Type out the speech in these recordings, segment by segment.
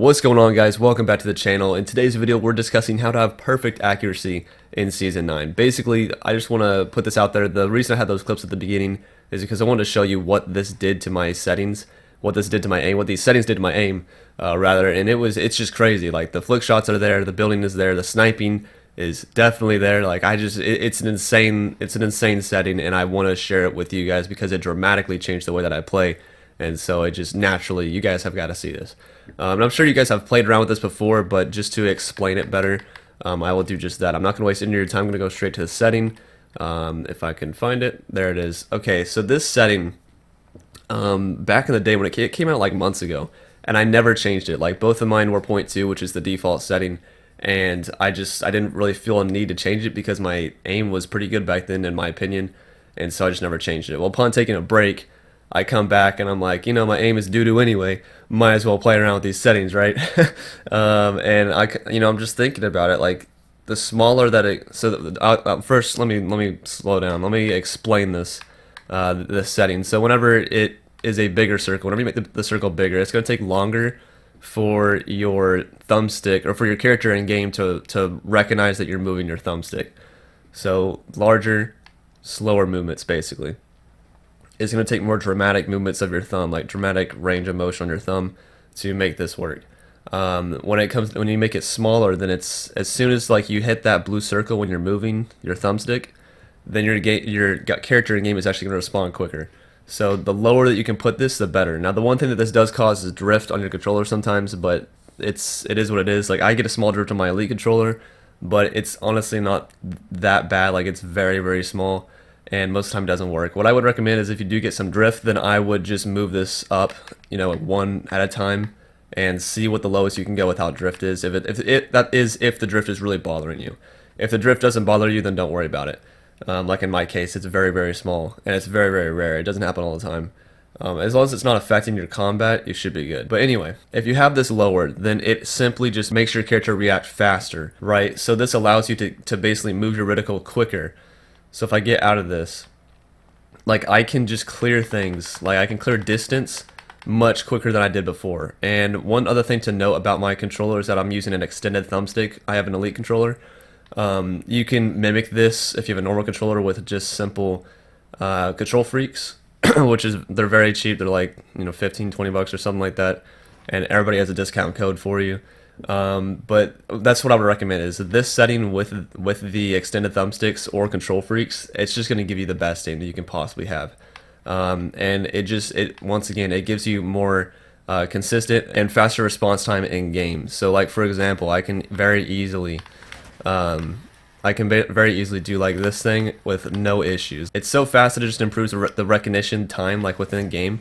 What's going on, guys? Welcome back to the channel. In today's video we're discussing how to have perfect accuracy in Season 9. Basically, I just want to put this out there. The reason I had those clips at the beginning is because I wanted to show you what this did to my settings, what this did to my aim, what these settings did to my aim, rather, and it's just crazy. Like, the flick shots are there, the building is there, the sniping is definitely there. Like, it's an insane setting, and I want to share it with you guys because it dramatically changed the way that I play. And so it just naturally, you guys have got to see this. And I'm sure you guys have played around with this before, but just to explain it better, I will do just that. I'm not going to waste any of your time. I'm going to go straight to the setting. If I can find it. There it is. Okay, so this setting, back in the day when it came out like months ago, and I never changed it. Like, both of mine were 0.2, which is the default setting, and I didn't really feel a need to change it because my aim was pretty good back then, in my opinion, and so I just never changed it. Well, upon taking a break, I come back and I'm like, my aim is doo-doo anyway. Might as well play around with these settings, right? And I'm just thinking about it. Like, the smaller that it. So first, let me slow down. Let me explain this setting. So whenever it is a bigger circle, whenever you make the circle bigger, it's going to take longer for your thumbstick or for your character in game to recognize that you're moving your thumbstick. So larger, slower movements, basically. It's going to take more dramatic movements of your thumb, like dramatic range of motion on your thumb, to make this work. When you make it smaller, then it's as soon as like you hit that blue circle when you're moving your thumbstick, then your character in game is actually going to respond quicker. So the lower that you can put this, the better. Now, the one thing that this does cause is drift on your controller sometimes, but it is what it is. Like, I get a small drift on my Elite controller, but it's honestly not that bad. Like, it's very, very small, and most of the time it doesn't work. What I would recommend is if you do get some drift, then I would just move this up, one at a time, and see what the lowest you can go without drift is. If the drift is really bothering you. If the drift doesn't bother you, then don't worry about it. Like in my case, it's very, very small, and it's very, very rare. It doesn't happen all the time. As long as it's not affecting your combat, you should be good. But anyway, if you have this lowered, then it simply just makes your character react faster, right? So this allows you to basically move your reticle quicker. So if I get out of this, like, I can just clear things, like I can clear distance much quicker than I did before. And one other thing to note about my controller is that I'm using an extended thumbstick. I have an Elite controller. You can mimic this if you have a normal controller with just simple Kontrolfreaks, they're very cheap. They're like 15, 20 bucks or something like that, and everybody has a discount code for you. But that's what I would recommend, is this setting with the extended thumbsticks or Kontrolfreaks. It's just going to give you the best aim that you can possibly have, and once again, it gives you more consistent and faster response time in game. So, like, for example, I can very easily do like this thing with no issues. It's so fast that it just improves the recognition time, like, within game.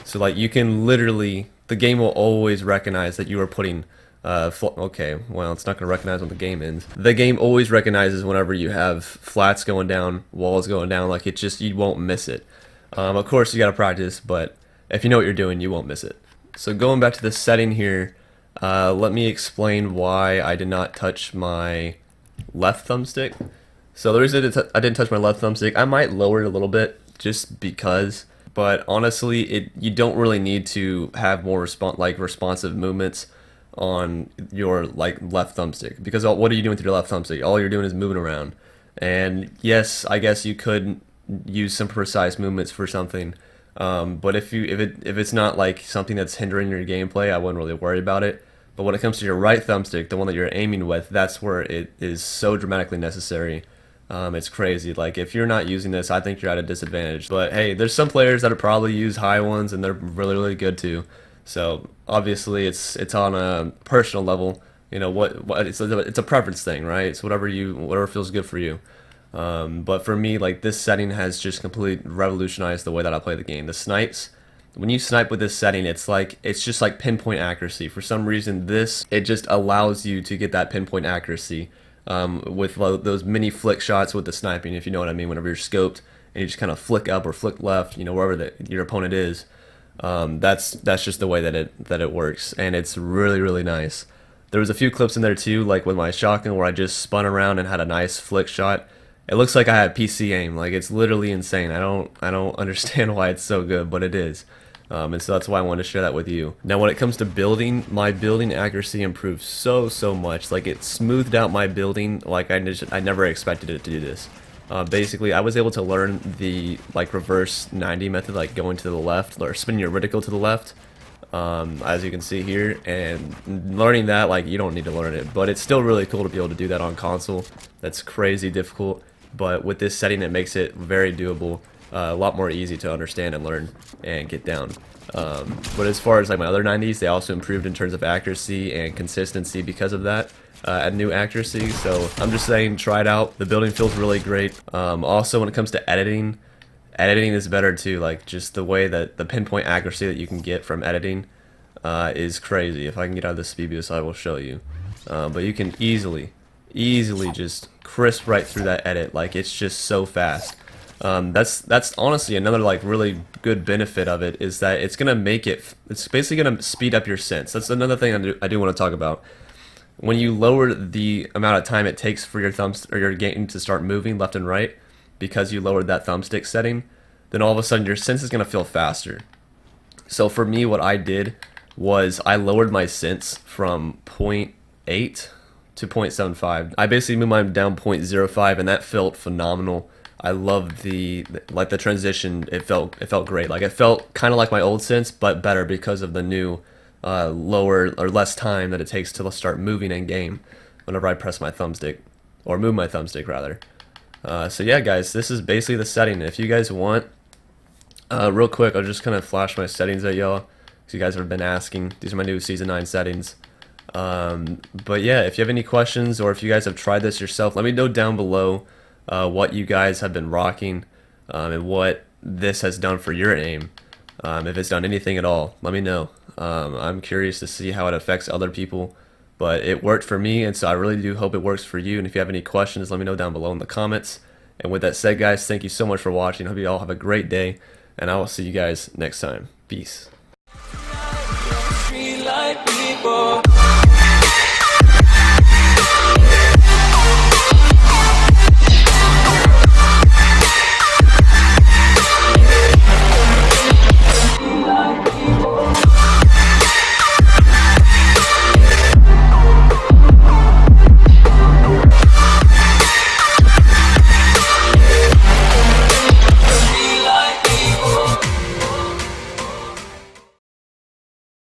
So, like, you can literally, the game will always recognize that you are putting okay, well, it's not going to recognize when the game ends. The game always recognizes whenever you have flats going down, walls going down. Like, you won't miss it. Of course, you got to practice, but if you know what you're doing, you won't miss it. So going back to this setting here, let me explain why I did not touch my left thumbstick. So the reason I didn't touch my left thumbstick, I might lower it a little bit just because, but honestly, you don't really need to have more responsive movements on your left thumbstick, because what are you doing with your left thumbstick? All you're doing is moving around. And yes, I guess you could use some precise movements for something, but if it's not like something that's hindering your gameplay, I wouldn't really worry about it. But when it comes to your right thumbstick, the one that you're aiming with, that's where it is so dramatically necessary. It's crazy. Like, if you're not using this, I think you're at a disadvantage. But hey, there's some players that probably use high ones, and they're really, really good too. So obviously, it's on a personal level. It's a preference thing, right? It's whatever feels good for you. But for me, like, this setting has just completely revolutionized the way that I play the game. The snipes, when you snipe with this setting, it's just like pinpoint accuracy. For some reason, it just allows you to get that pinpoint accuracy with those mini flick shots with the sniping, if you know what I mean. Whenever you're scoped and you just kind of flick up or flick left, wherever your opponent is. That's just the way that it works, and it's really, really nice. There was a few clips in there too, like with my shotgun, where I just spun around and had a nice flick shot. It looks like I had PC aim. Like, it's literally insane. I don't understand why it's so good, but it is. And so that's why I wanted to share that with you. Now when it comes to building, my building accuracy improved so much. Like, it smoothed out my building like I never expected it to do this. Basically, I was able to learn the like reverse 90 method, like going to the left or spinning your reticle to the left, as you can see here. And learning that, like, you don't need to learn it, but it's still really cool to be able to do that on console. That's crazy difficult, but with this setting it makes it very doable. A lot more easy to understand and learn and get down. But as far as like my other 90s, they also improved in terms of accuracy and consistency because of that. Add new accuracy, so I'm just saying, try it out. The building feels really great. Also, when it comes to editing is better too. Like, just the way that the pinpoint accuracy that you can get from editing is crazy. If I can get out of the speed boost, I will show you. But you can easily just crisp right through that edit. Like, it's just so fast. That's honestly another like really good benefit of it, is that it's gonna make it. It's basically gonna speed up your sense. That's another thing I do want to talk about. When you lower the amount of time it takes for your thumbs or your game to start moving left and right, because you lowered that thumbstick setting, then all of a sudden your sense is gonna feel faster. So for me, what I did was I lowered my sense from 0.8 to 0.75. I basically moved mine down 0.05, and that felt phenomenal. I loved the transition. It felt great. Like, it felt kind of like my old sense, but better because of the new lower or less time that it takes to start moving in game whenever I press my thumbstick, or move my thumbstick rather. So yeah, guys, this is basically the setting. If you guys want, real quick, I'll just kind of flash my settings at y'all, because you guys have been asking. These are my new Season 9 settings. But yeah, if you have any questions, or if you guys have tried this yourself, let me know down below what you guys have been rocking, and what this has done for your aim. If it's done anything at all, let me know. I'm curious to see how it affects other people, but it worked for me, and so I really do hope it works for you. And if you have any questions, let me know down below in the comments. And with that said, guys, thank you so much for watching. Hope you all have a great day, and I will see you guys next time. Peace.